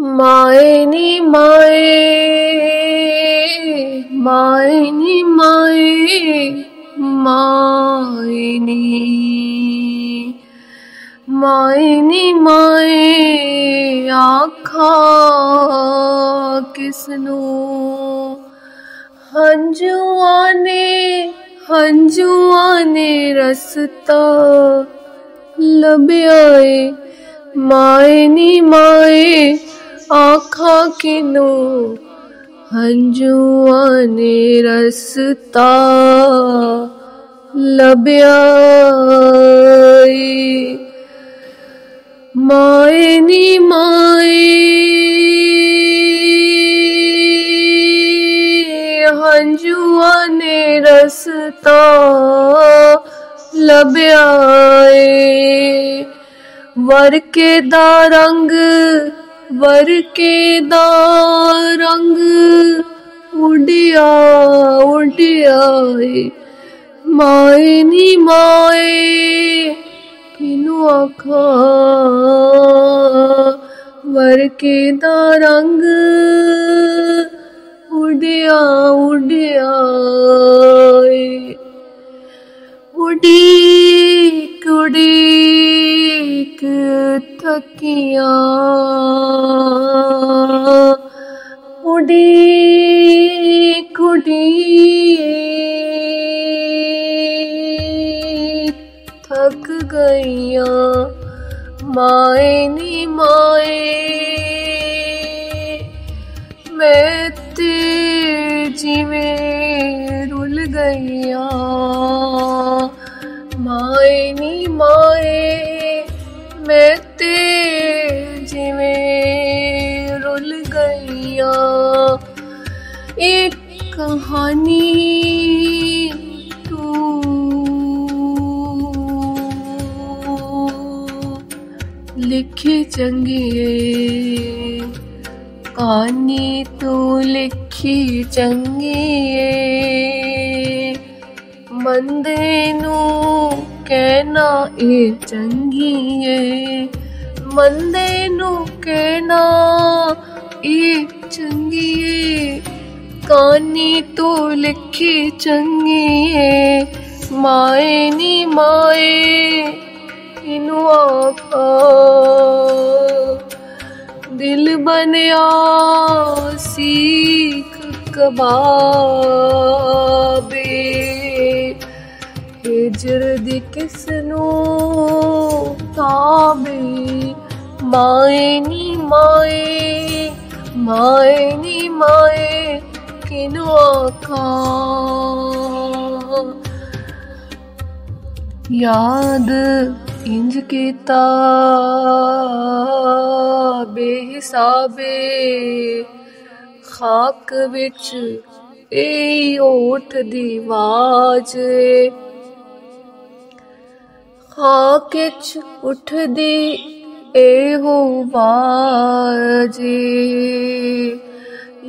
माए नी माए, माए नी माए, माए नी माए नी माए, आखा किसनू हंजुआ ने रस्ता लभ्या ए। माए नी माए, आखा किनू हंजुआ ने रस्ता लभ्या ए। माए नी माए, हंजुआ ने रस्ता लभ्या ए। वर के दा रंग उड़िया उड़िया ए। माए नी माए, किनू आखा वर के दा रंग उड़िया उड़िया ए। उड़ीक उड़ीक थकिया, उड़ीक उड़ीक थक गईया। माए नी माए, मैं ते जिवें रुल गईया। माए नी माए, मैं ते जिवें रुल गईया। एक कहानी तू लिखी चंगी ए, कहानी तू लिखी चंगी ए। मंदे नू कहना ए चंगी ए, मंदे नू कहना ए चंगी ए। कहानी तू लिखी चंगी ए। माए नी माए, किनू आखा दिल बनया सीख कबाबे। हिजर दी किसनू ताबे। माए नी माए, माए नी माए, किनू आखा याद इंज कीता बेहिसाबे। खाक विच ए ओठ दी वाज, खाक विच उठदी एहो वाज।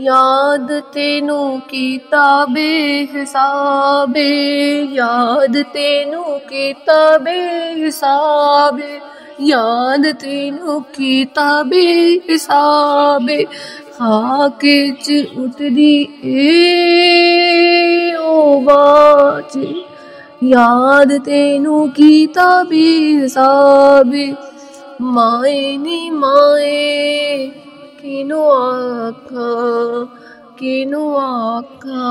याद तेनू कीता बेहिसाबे, याद तेनू कीता बेहिसाबे, याद तेनू कीता बेहिसाबे। खाक विच उठदी एहो वाज, याद तेनू कीता बेहिसाबे। माए नी माए, किनू आखा, किनू आखा।